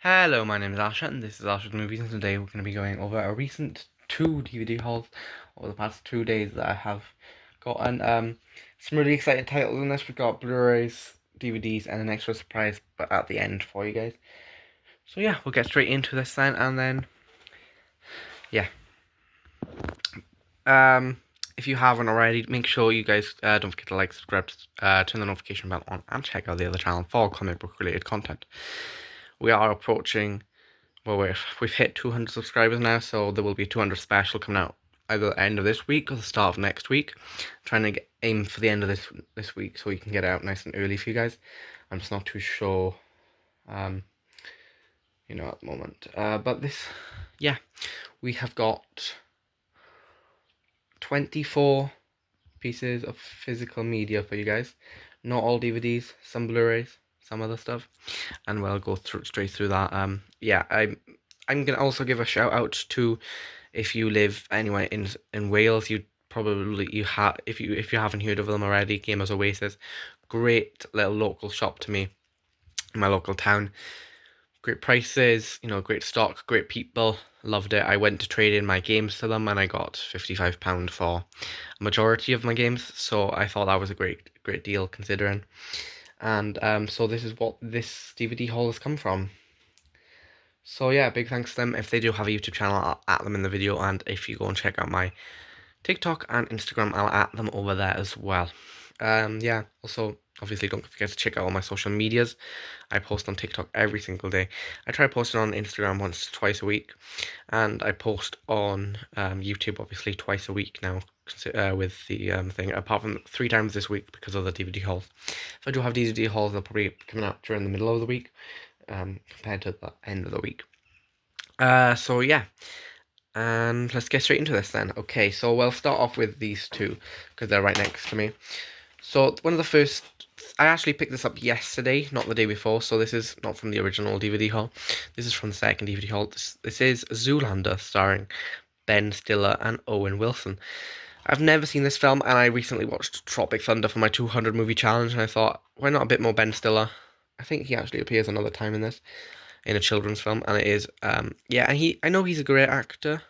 Hello, my name is Asha, and this is Asha's Movies, and today we're going to be going over a recent two DVD hauls over the past 2 days that I have gotten. Some really exciting titles in this. We've got Blu-rays, DVDs, and an extra surprise, but at the end for you guys. So yeah, we'll get straight into this then, and then yeah. If you haven't already, make sure you guys don't forget to like, subscribe, turn the notification bell on, and check out the other channel for comic book related content. We are approaching. Well, we've hit 200 subscribers now, so there will be a 200 special coming out either the end of this week or the start of next week. Trying to aim for the end of this week so we can get it out nice and early for you guys. I'm just not too sure, at the moment. But yeah, we have got 24 pieces of physical media for you guys. Not all DVDs, some Blu-rays, some other stuff, and we'll go straight through that. Yeah, I'm gonna also give a shout out to, if you live anywhere in Wales, you have, if you haven't heard of them already, Gamers Oasis, great little local shop to me in my local town. Great prices, great stock, great people. Loved it. I went to trade in my games to them and I got £55 for a majority of my games, so I thought that was a great deal considering. And so this is what this DVD haul has come from. So yeah, big thanks to them. If they do have a YouTube channel, I'll at them in the video, and if you go and check out my TikTok and Instagram, I'll at them over there as well. Yeah, also, obviously, don't forget to check out all my social medias. I post on TikTok every single day. I try posting on Instagram twice a week, and I post on YouTube, obviously, twice a week now, with the thing, apart from 3 times this week because of the DVD hauls. If I do have DVD hauls, they'll probably be coming out during the middle of the week, compared to the end of the week. So yeah, and let's get straight into this then. Okay, so we'll start off with these two because they're right next to me. So one of the first, I actually picked this up yesterday, not the day before, so this is not from the original DVD haul. This is from the second DVD haul. This is Zoolander, starring Ben Stiller and Owen Wilson. I've never seen this film, and I recently watched Tropic Thunder for my 200 movie challenge, and I thought, why not a bit more Ben Stiller? I think he actually appears another time in this, in a children's film, and it is, yeah, and I know he's a great actor.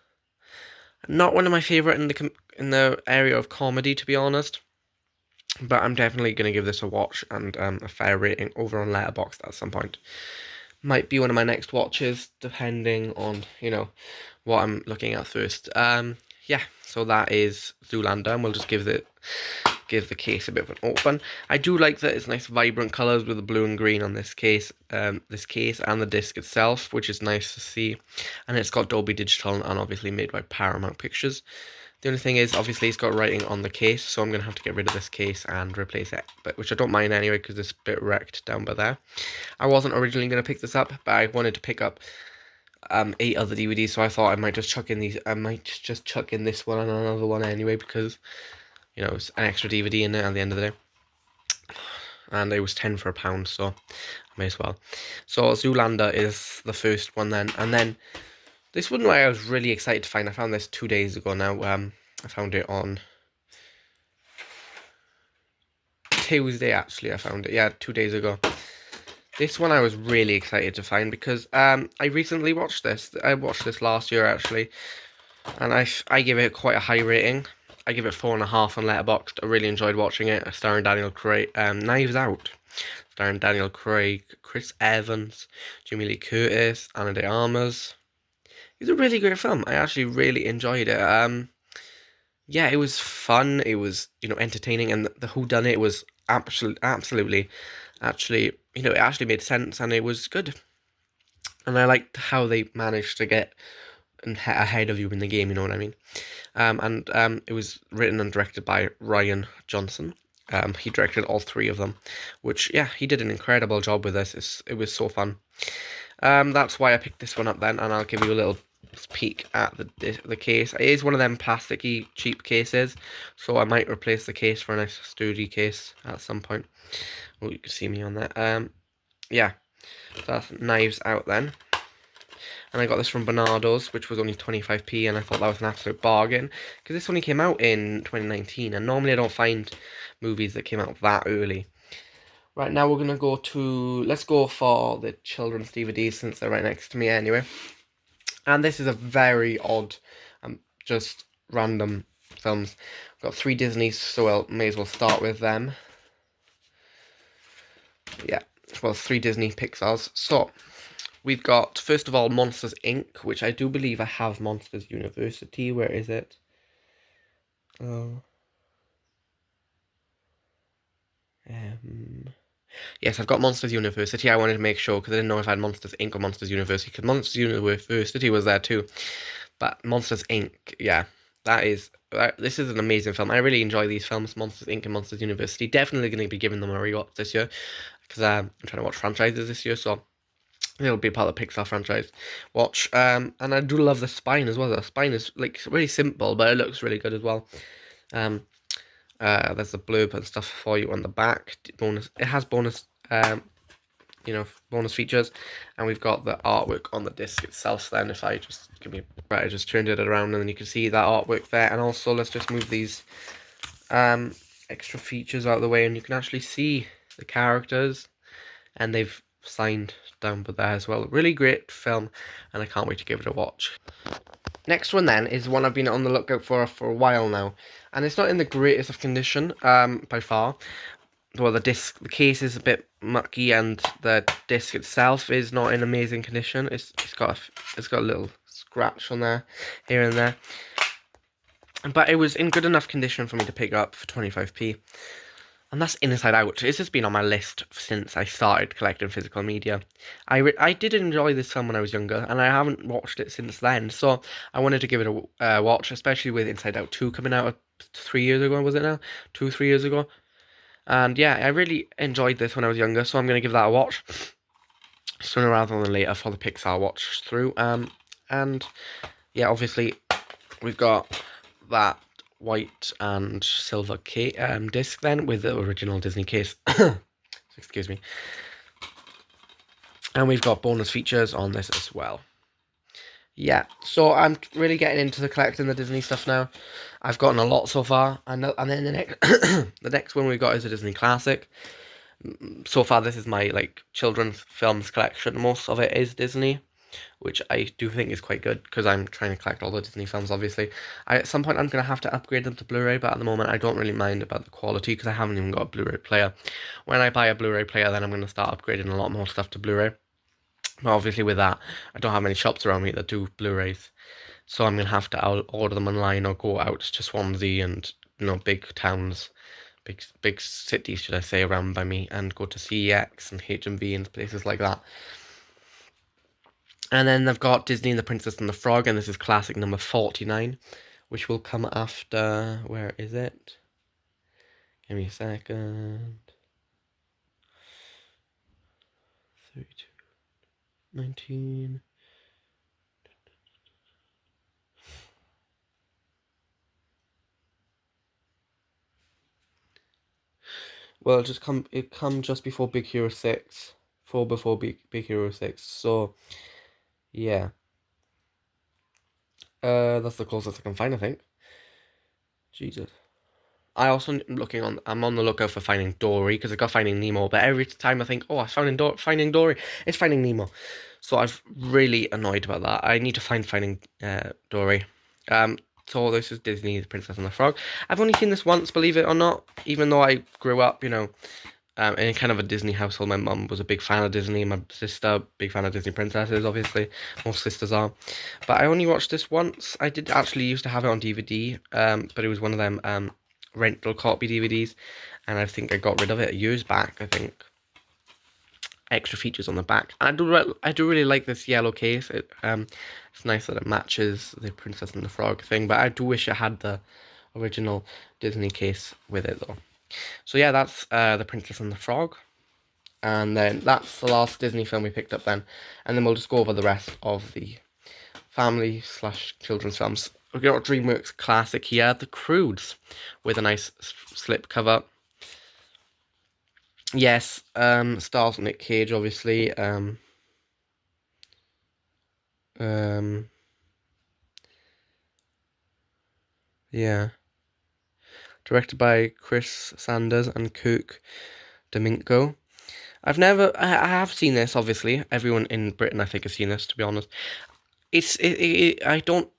Not one of my favourite in the area of comedy, to be honest, but I'm definitely going to give this a watch and a fair rating over on Letterboxd at some point. Might be one of my next watches, depending on, what I'm looking at first. Yeah, so that is Zoolander, and we'll just give the case a bit of an open. I do like that it's nice vibrant colours with the blue and green on this case and the disc itself, which is nice to see. And it's got Dolby Digital and obviously made by Paramount Pictures. The only thing is, obviously, it's got writing on the case, so I'm going to have to get rid of this case and replace it, but which I don't mind anyway because it's a bit wrecked down by there. I wasn't originally going to pick this up, but I wanted to pick up 8 other DVDs, so I thought I might just chuck in this one and another one anyway, because it's an extra DVD in it at the end of the day, and it was 10 for £1, so I may as well. So Zoolander is the first one then, and then this one I was really excited to find. I found this 2 days ago now. I found it on Tuesday, actually. I found it, yeah, 2 days ago. This one I was really excited to find because I recently watched this. I watched this last year, actually, and I give it quite a high rating. I give it 4.5 on Letterboxd. I really enjoyed watching it. Starring Daniel Craig, Knives Out, starring Daniel Craig, Chris Evans, Jamie Lee Curtis, Ana de Armas. It's a really great film. I actually really enjoyed it. Yeah, it was fun. It was, entertaining, and the whodunit was absolutely, actually, it actually made sense, and it was good. And I liked how they managed to get ahead of you in the game. You know what I mean? It was written and directed by Ryan Johnson. He directed all 3 of them, which, yeah, he did an incredible job with this. It was so fun. That's why I picked this one up then, and I'll give you a little peek at the case. It is one of them plasticky cheap cases, so I might replace the case for a nice sturdy case at some point. Oh, you can see me on that. Yeah, that's Knives Out then. And I got this from Bernardo's, which was only 25p, and I thought that was an absolute bargain, because this only came out in 2019, and normally I don't find movies that came out that early. Right now we're gonna go to, let's go for the children's DVDs since they're right next to me anyway. And this is a very odd, just random films. I've got 3 Disneys, so I may as well start with them. Yeah, well, 3 Disney Pixars. So, we've got, first of all, Monsters, Inc., which I do believe I have Monsters University. Where is it? Yes, I've got Monsters University. I wanted to make sure because I didn't know if I had Monsters Inc. or Monsters University, because Monsters University was there too. But Monsters Inc., yeah, this is an amazing film. I really enjoy these films, Monsters Inc. and Monsters University. Definitely going to be giving them a rewatch this year because I'm trying to watch franchises this year, so it'll be part of the Pixar franchise watch. And I do love the spine as well. The spine is like really simple, but it looks really good as well. There's the blurb and stuff for you on the back. It has bonus bonus features, and we've got the artwork on the disc itself. Then if I just I just turned it around, and then you can see that artwork there. And also, let's just move these extra features out of the way, and you can actually see the characters, and they've signed down there as well. Really great film, and I can't wait to give it a watch. Next one then is one I've been on the lookout for a while now, and it's not in the greatest of condition by far. Well, the case is a bit mucky, and the disc itself is not in amazing condition. It's got a little scratch on there, here and there, but it was in good enough condition for me to pick up for 25p. And that's Inside Out. This has been on my list since I started collecting physical media. I did enjoy this film when I was younger, and I haven't watched it since then. So I wanted to give it a watch, especially with Inside Out 2 coming out 3 years ago. Was it now? 3 years ago. And yeah, I really enjoyed this when I was younger, so I'm going to give that a watch sooner rather than later for the Pixar watch through. And yeah, obviously we've got that white and silver disc then with the original Disney case. Excuse me. And we've got bonus features on this as well. Yeah, so I'm really getting into the collecting the Disney stuff now. I've gotten a lot so far, and then the next the next one we got is a Disney classic. So far, this is my like children's films collection. Most of it is Disney, which I do think is quite good because I'm trying to collect all the Disney films. Obviously, at some point I'm gonna have to upgrade them to Blu-ray, but at the moment I don't really mind about the quality because I haven't even got a Blu-ray player. When I buy a Blu-ray player, then I'm gonna start upgrading a lot more stuff to Blu-ray. But obviously with that, I don't have many shops around me that do Blu-rays. So I'm going to have to order them online or go out to Swansea and, big towns, big cities, should I say, around by me, and go to CEX and HMV and places like that. And then they've got Disney and the Princess and the Frog, and this is classic number 49, which will come after, where is it? Give me a second. 32, 19... Well, it come just before Big Hero 6. 4 before Big Hero 6. So, yeah. That's the closest I can find, I think. Jesus. I'm on the lookout for Finding Dory, because I got Finding Nemo, but every time I think, oh, I found Finding Dory, it's Finding Nemo. So I've really annoyed about that. I need to find Finding Dory. So this is Disney, The Princess and the Frog. I've only seen this once, believe it or not, even though I grew up, in kind of a Disney household. My mum was a big fan of Disney, my sister, big fan of Disney princesses, obviously. Most sisters are. But I only watched this once. I did actually used to have it on DVD, but it was one of them rental copy DVDs, and I think I got rid of it years back, I think. Extra features on the back. And I do really like this yellow case. It's nice that it matches the Princess and the Frog thing, but I do wish it had the original Disney case with it, though. So yeah, that's The Princess and the Frog. And then that's the last Disney film we picked up then. And then we'll just go over the rest of the family/children's films. We've got DreamWorks classic here, The Croods, with a nice slip cover. Yes, stars Nick Cage, obviously. Yeah. Directed by Chris Sanders and Kirk Domingo. I have seen this, obviously. Everyone in Britain, I think, has seen this, to be honest. I don't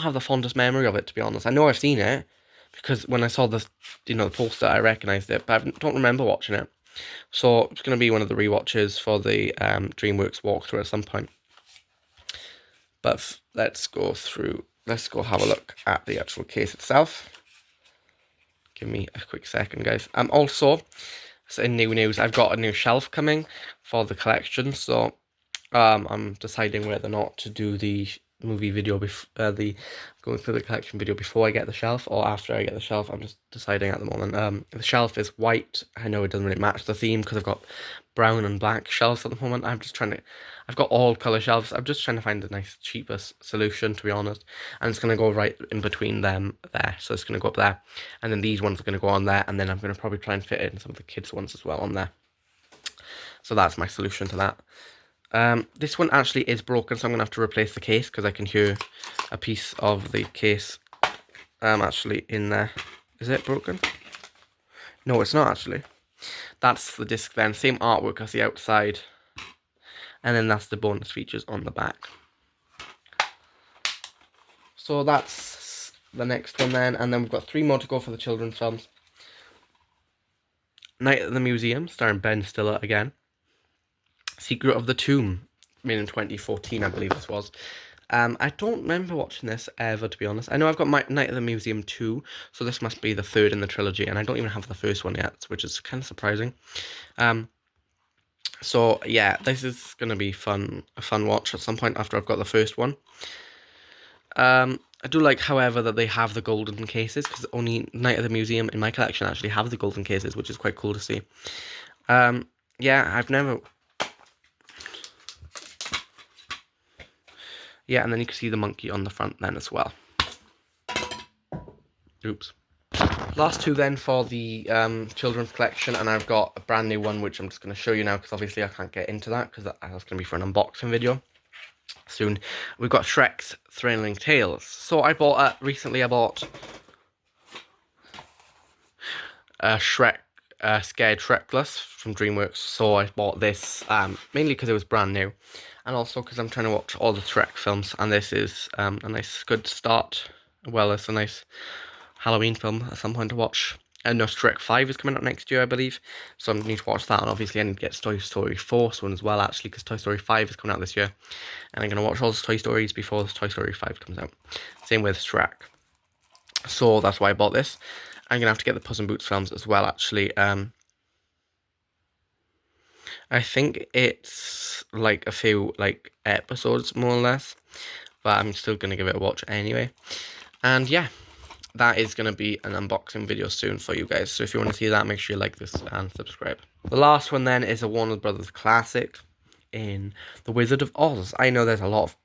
have the fondest memory of it, to be honest. I know I've seen it, because when I saw the poster, I recognised it, but I don't remember watching it. So it's going to be one of the rewatches for the DreamWorks walkthrough at some point. But let's go have a look at the actual case itself. Give me a quick second, guys. Also, so in new news, I've got a new shelf coming for the collection, so I'm deciding whether or not to do the movie video the going through the collection video before I get the shelf or after I get the shelf. I'm just deciding at the moment. The shelf is white. I know it doesn't really match the theme because I've got brown and black shelves at the moment. I've got all color shelves. I'm just trying to find the nice cheapest solution, to be honest. And it's going to go right in between them there. So it's going to go up there. And then these ones are going to go on there. And then I'm going to probably try and fit in some of the kids ones as well on there. So that's my solution to that. This one actually is broken, so I'm going to have to replace the case because I can hear a piece of the case actually in there. Is it broken? No, it's not actually. That's the disc then. Same artwork as the outside. And then that's the bonus features on the back. So that's the next one then. And then we've got 3 more to go for the children's films. Night at the Museum, starring Ben Stiller again. Secret of the Tomb, made in 2014, I believe this was. I don't remember watching this ever, to be honest. I know I've got Night at the Museum 2, so this must be the 3rd in the trilogy, and I don't even have the first one yet, which is kind of surprising. So yeah, this is gonna be a fun watch at some point after I've got the first one. I do like, however, that they have the golden cases, because only Night at the Museum in my collection actually have the golden cases, which is quite cool to see. Yeah, I've never... Yeah, and then you can see the monkey on the front then as well. Oops. Last 2 then for the children's collection, and I've got a brand new one which I'm just going to show you now because obviously I can't get into that because that's going to be for an unboxing video soon. We've got Shrek's Thrilling Tales. So I bought recently I bought Shrek Scared Shrekless from DreamWorks, so I bought this mainly because it was brand new, and also because I'm trying to watch all the Shrek films, and this is a nice good start, well as a nice Halloween film at some point to watch. And no, Shrek 5 is coming out next year, I believe, so I need to watch that, and obviously I need to get Toy Story 4 soon as well, actually, because Toy Story 5 is coming out this year, and I'm going to watch all the Toy Stories before Toy Story 5 comes out. Same with Shrek. So that's why I bought this. I'm going to have to get the Puss in Boots films as well, actually. I think it's like a few episodes, more or less. But I'm still going to give it a watch anyway. And yeah, that is going to be an unboxing video soon for you guys. So if you want to see that, make sure you like this and subscribe. The last one then is a Warner Brothers classic in The Wizard of Oz. I know there's a lot of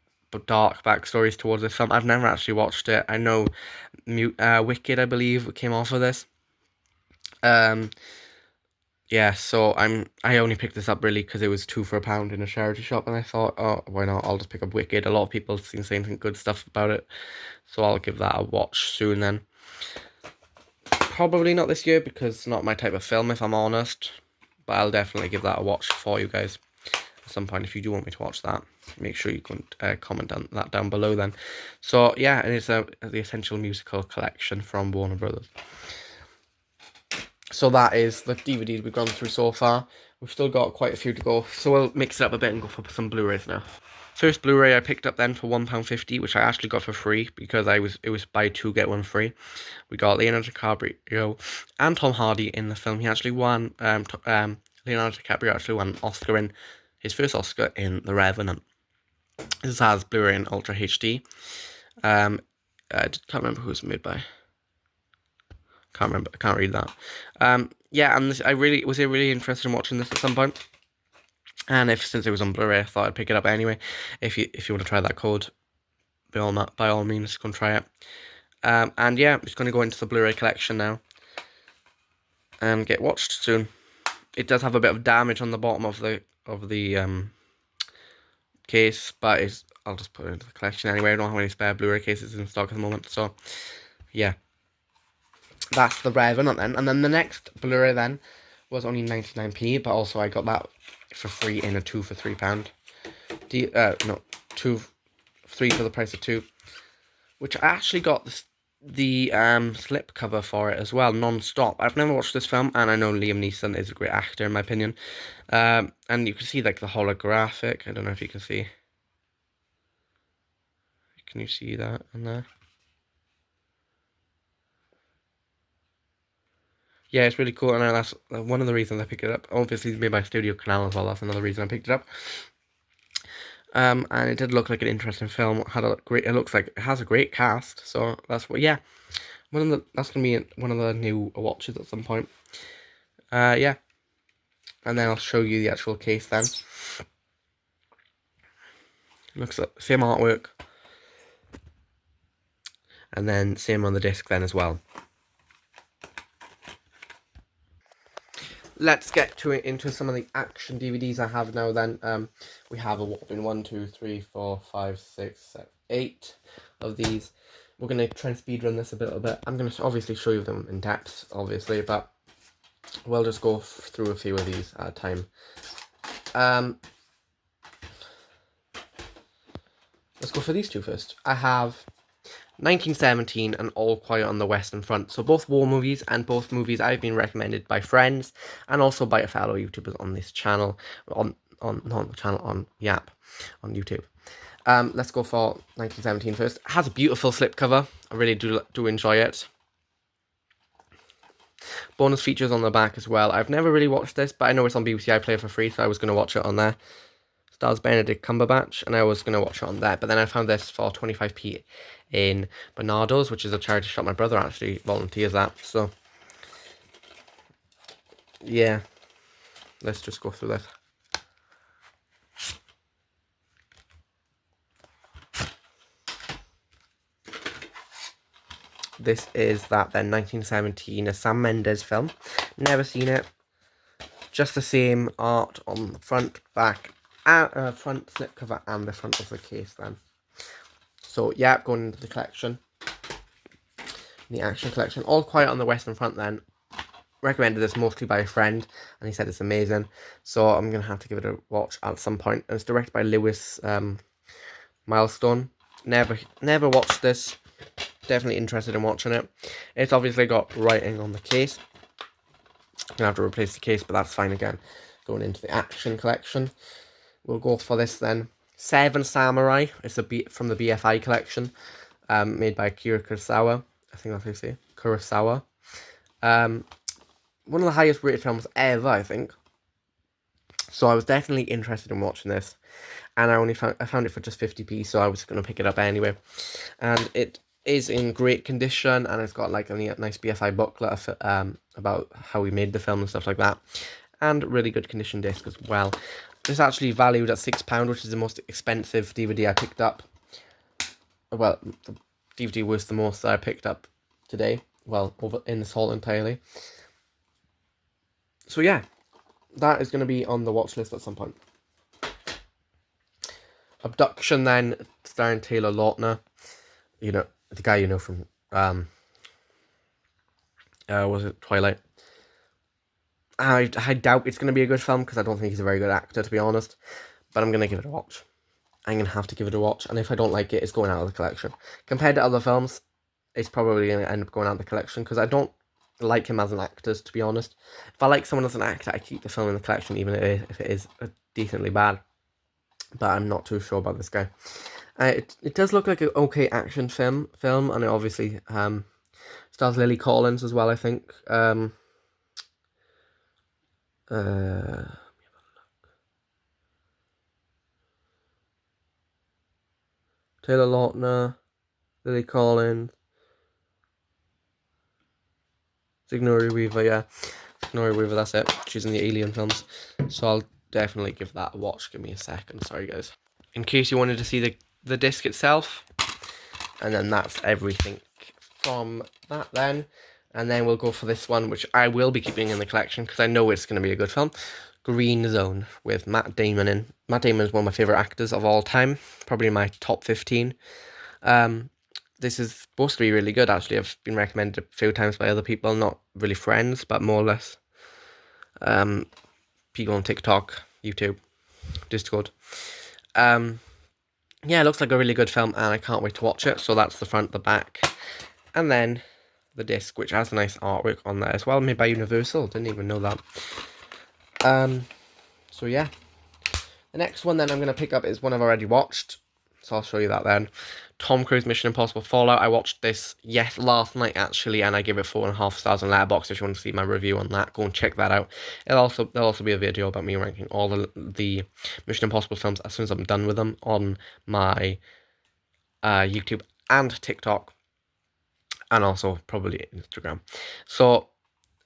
dark backstories towards this film. I've never actually watched it. I know Wicked, I believe, came off of this. Yeah, so I only picked this up really because it was 2 for £1 in a charity shop, and I thought, oh, why not? I'll just pick up Wicked. A lot of people have seen saying good stuff about it, so I'll give that a watch soon then. Probably not this year because it's not my type of film, if I'm honest, but I'll definitely give that a watch for you guys at some point. If you do want me to watch that, make sure you can comment on that down below then. So yeah, and it's the Essential Musical Collection from Warner Brothers. So that is the DVDs we've gone through so far. We've still got quite a few to go, so we'll mix it up a bit and go for some Blu-rays now. First Blu-ray I picked up then for £1.50, which I actually got for free because it was buy 2 get 1 free. We got Leonardo DiCaprio and Tom Hardy in the film. He actually won. Leonardo DiCaprio actually won an Oscar his first Oscar in The Revenant. This has Blu-ray and Ultra HD. I can't remember who it was made by. Can't remember. I can't read that. Yeah, and I was really interested in watching this at some point. And since it was on Blu-ray, I thought I'd pick it up anyway. If you want to try that code, by all means, go and try it. And yeah, I'm just going to go into the Blu-ray collection now and get watched soon. It does have a bit of damage on the bottom of the case, but I'll just put it into the collection anyway. I don't have any spare Blu-ray cases in stock at the moment, so yeah. That's The Revenant then. And then the next Blu-ray then was only 99p, but also I got that for free in a 2 for £3. No, 3 for the price of 2. Which I actually got the slip cover for it as well, non-stop. I've never watched this film, and I know Liam Neeson is a great actor in my opinion. And you can see like the holographic. I don't know if you can see. Can you see that in there? Yeah, it's really cool, and that's one of the reasons I picked it up. Obviously, it's made by Studio Canal as well. That's another reason I picked it up. And it did look like an interesting film. It looks like it has a great cast. So that's what. Yeah, that's gonna be one of the new watches at some point. Yeah, and then I'll show you the actual case then. Looks like same artwork, and then same on the disc then as well. Let's get into some of the action DVDs I have now then. We have a whopping 1, 2, 3, 4, 5, 6, 7, 8 of these. We're going to try and speedrun this a bit. I'm going to obviously show you them in depth, obviously, but we'll just go through a few of these at a time. Let's go for these two first. I have 1917 and All Quiet on the Western Front. So both war movies, and both movies I've been recommended by friends and also by fellow YouTubers on this channel, on the app, on YouTube. Let's go for 1917 first. It has a beautiful slipcover. I really do enjoy it. Bonus features on the back as well. I've never really watched this, but I know it's on BBC iPlayer for free, so I was going to watch it on there. Stars Benedict Cumberbatch, and I was going to watch it on there, but then I found this for 25p in Bernardo's, which is a charity shop. My brother actually volunteers at, so yeah, let's just go through this. This is that then 1917, a Sam Mendes film. Never seen it. Just the same art on the front, back, front slipcover and the front of the case then. So yeah, going into the collection. The action collection. All Quiet on the Western Front then. Recommended this mostly by a friend, and he said it's amazing. So I'm going to have to give it a watch at some point. And it's directed by Lewis Milestone. Never watched this. Definitely interested in watching it. It's obviously got writing on the case. I'm going to have to replace the case, but that's fine again. Going into the action collection. We'll go for this then. Seven Samurai. It's from the BFI collection. Made by Akira Kurosawa. I think that's how you say it. Kurosawa. One of the highest rated films ever, I think. So I was definitely interested in watching this. And I found it for just 50p, so I was going to pick it up anyway. And it is in great condition, and it's got like a nice BFI booklet about how we made the film and stuff like that. And really good condition disc as well. It's actually valued at £6, which is the most expensive DVD I picked up. Well, the DVD was the most that I picked up today. Well, over in this haul entirely. So yeah, that is going to be on the watch list at some point. Abduction then, starring Taylor Lautner. You know, the guy you know from, was it Twilight? I doubt it's going to be a good film, because I don't think he's a very good actor, to be honest. But I'm going to give it a watch. I'm going to have to give it a watch, and if I don't like it, it's going out of the collection. Compared to other films, it's probably going to end up going out of the collection, because I don't like him as an actor, to be honest. If I like someone as an actor, I keep the film in the collection, even if it is decently bad. But I'm not too sure about this guy. It does look like an okay action film, and it obviously stars Lily Collins as well, I think. Taylor Lautner, Lily Collins, Sigourney Weaver, yeah. Sigourney Weaver, that's it. She's in the Alien films. So I'll definitely give that a watch. Give me a second, sorry guys. In case you wanted to see the disc itself. And then that's everything from that then. And then we'll go for this one, which I will be keeping in the collection, because I know it's going to be a good film. Green Zone, with Matt Damon in. Matt Damon is one of my favourite actors of all time. Probably in my top 15. This is supposed to be really good, actually. I've been recommended a few times by other people. Not really friends, but more or less people on TikTok. YouTube, Discord. Yeah, it looks like a really good film, and I can't wait to watch it. So that's the front, the back, and then the disc, which has a nice artwork on there as well, made by Universal. Didn't even know that. So yeah, the next one then I'm gonna pick up is one I've already watched, so I'll show you that then. Tom Cruise Mission Impossible Fallout. I watched this last night actually, and I give it 4.5 stars on Letterboxd. If you want to see my review on that, go and check that out. There'll also be a video about me ranking all the Mission Impossible films as soon as I'm done with them on my YouTube and TikTok, and also probably Instagram. So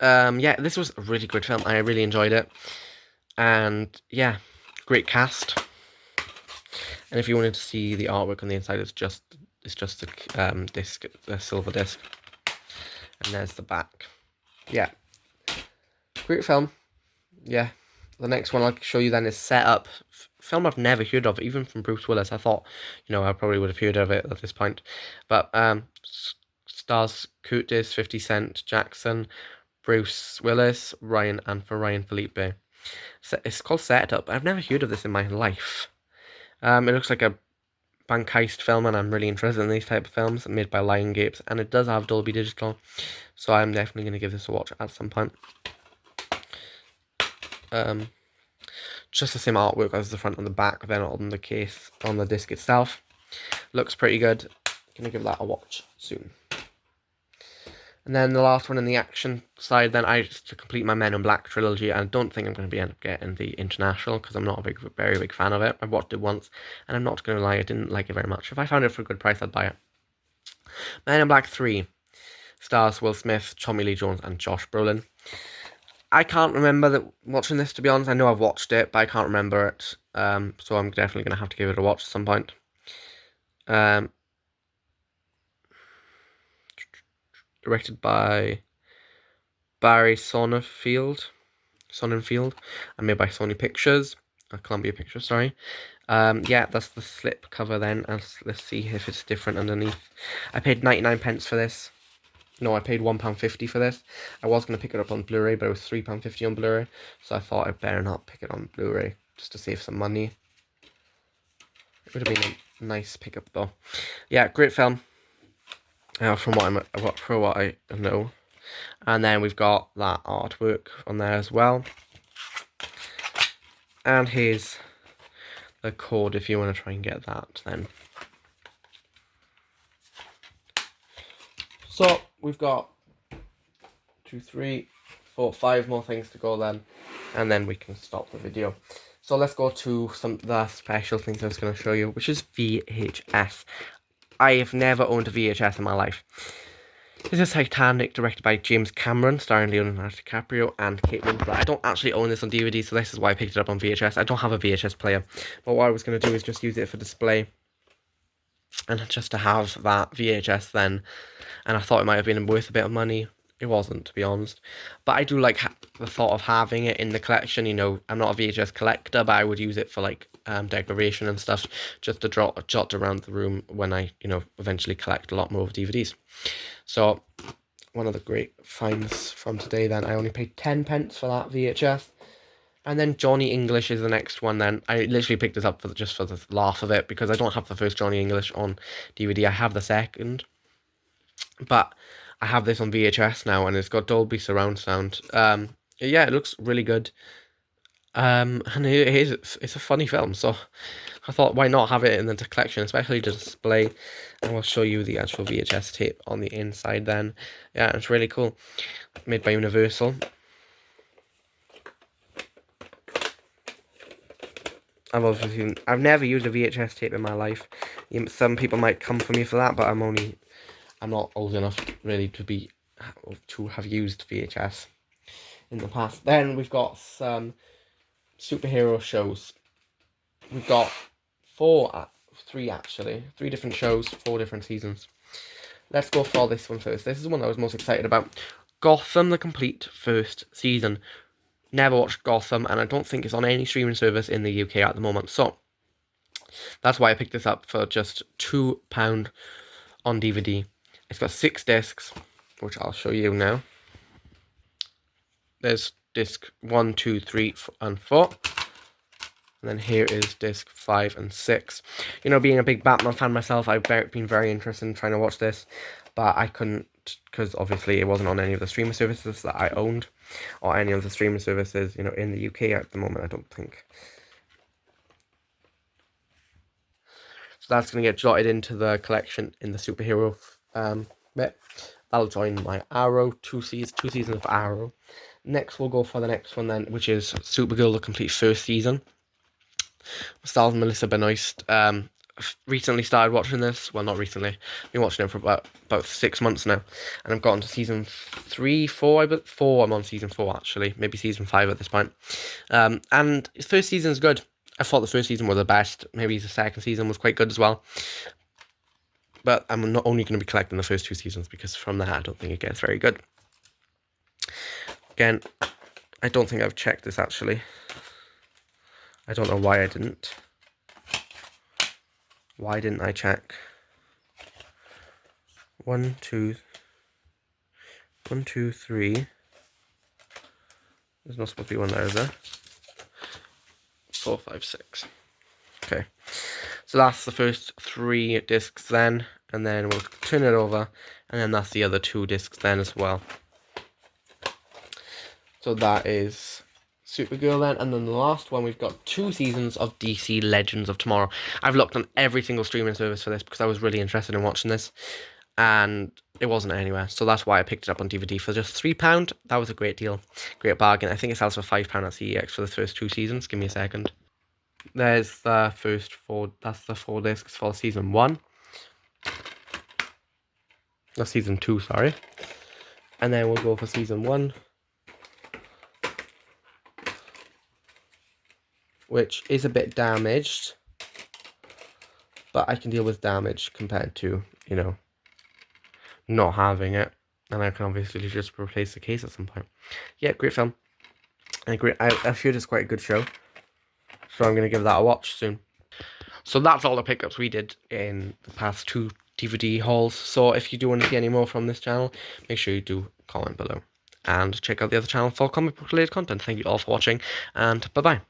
yeah, this was a really good film. I really enjoyed it, and yeah, great cast. And if you wanted to see the artwork on the inside, it's just the disc, the silver disc, and there's the back. Yeah, great film. Yeah, the next one I'll show you then is Set Up. Film I've never heard of, even from Bruce Willis. I thought, I probably would have heard of it at this point, but stars Curtis, 50 Cent, Jackson, Bruce Willis, Ryan Philippe. It's called Set Up. I've never heard of this in my life. It looks like a bank heist film, and I'm really interested in these type of films made by Lionsgate, and it does have Dolby Digital, so I'm definitely going to give this a watch at some point. Just the same artwork as the front and the back, then on the case, on the disc itself. Looks pretty good. Gonna give that a watch soon. And then the last one in the action side, then to complete my Men in Black trilogy. I don't think I'm going to be end up getting the International, because I'm not a very big fan of it. I've watched it once, and I'm not going to lie, I didn't like it very much. If I found it for a good price, I'd buy it. Men in Black 3 stars Will Smith, Tommy Lee Jones, and Josh Brolin. I can't remember watching this, to be honest. I know I've watched it, but I can't remember it. So I'm definitely going to have to give it a watch at some point. Directed by Barry Sonnenfeld, and made by Sony Pictures, Columbia Pictures, sorry. Yeah, that's the slip cover then, and let's see if it's different underneath. I paid 99p for this. No, I paid £1.50 for this. I was going to pick it up on Blu-ray, but it was £3.50 on Blu-ray, so I thought I'd better not pick it on Blu-ray, just to save some money. It would have been a nice pickup though. Yeah, great film. From what I know, and then we've got that artwork on there as well, and here's the code if you want to try and get that then. So we've got 2, 3, 4, 5 more things to go then, and then we can stop the video. So let's go to some of the special things I was going to show you, which is VHS. I have never owned a VHS in my life. This is Titanic, directed by James Cameron, starring Leonardo DiCaprio and Kate Winslet. I don't actually own this on DVD, so this is why I picked it up on VHS. I don't have a VHS player, but what I was going to do is just use it for display, and just to have that VHS then. And I thought it might have been worth a bit of money. It wasn't, to be honest. But I do like the thought of having it in the collection. I'm not a VHS collector, but I would use it for like decoration and stuff, just to jot around the room when I, eventually collect a lot more of DVDs. So one of the great finds from today then, I only paid 10p for that VHS. And then Johnny English is the next one then. I literally picked this up just for the laugh of it, because I don't have the first Johnny English on DVD. I have the second, but I have this on VHS now, and it's got Dolby surround sound. Yeah, it looks really good. And it's a funny film, so I thought, why not have it in the collection, especially to display. And we'll show you the actual VHS tape on the inside then. Yeah, it's really cool. Made by Universal. I've never used a VHS tape in my life. Some people might come for me for that, but I'm not old enough really to have used VHS in the past. Then we've got some superhero shows. We've got 3 different shows, 4 different seasons. Let's go for this one first. This is the one I was most excited about. Gotham, the complete first season. Never watched Gotham, and I don't think it's on any streaming service in the UK at the moment, so that's why I picked this up for just £2 on DVD. It's got 6 discs, which I'll show you now. There's disc 1, 2, 3, and 4. And then here is disc 5 and 6. You know, being a big Batman fan myself, I've been very interested in trying to watch this, but I couldn't, because obviously it wasn't on any of the streaming services that I owned, or any of the streaming services, you know, in the UK at the moment, I don't think. So that's going to get jotted into the collection in the superhero bit. That'll join my Arrow, two seasons of Arrow. Next, we'll go for the next one then, which is Supergirl, the complete first season. Stars Melissa Benoist. Recently started watching this. Well, not recently. I've been watching it for about 6 months now, and I've gotten to season 3, 4. I'm on season 4 actually, maybe season 5 at this point. And the first season is good. I thought the first season was the best. Maybe the second season was quite good as well. But I'm not only going to be collecting the first 2 seasons, because from that I don't think it gets very good. Again, I don't think I've checked this actually. I don't know why I didn't. Why didn't I check? 1, 2, 3. There's not supposed to be one there, is there? 4, 5, 6. Okay. So that's the first 3 discs then, and then we'll turn it over, and then that's the other 2 discs then as well. So that is Supergirl then, and then the last one, we've got 2 seasons of DC Legends of Tomorrow. I've looked on every single streaming service for this because I was really interested in watching this, and it wasn't anywhere, so that's why I picked it up on DVD for just £3. That was a great deal, great bargain. I think it sells for £5 at CEX for the first 2 seasons. Give me a second. There's the first 4, that's the 4 discs for season 1. That's season 2, sorry. And then we'll go for season 1, which is a bit damaged, but I can deal with damage compared to, you know, not having it. And I can obviously just replace the case at some point. Yeah, great film. And I feel it's quite a good show. So I'm going to give that a watch soon. So that's all the pickups we did in the past 2 DVD hauls. So if you do want to see any more from this channel, make sure you do comment below. And check out the other channel for comic book related content. Thank you all for watching, and bye-bye.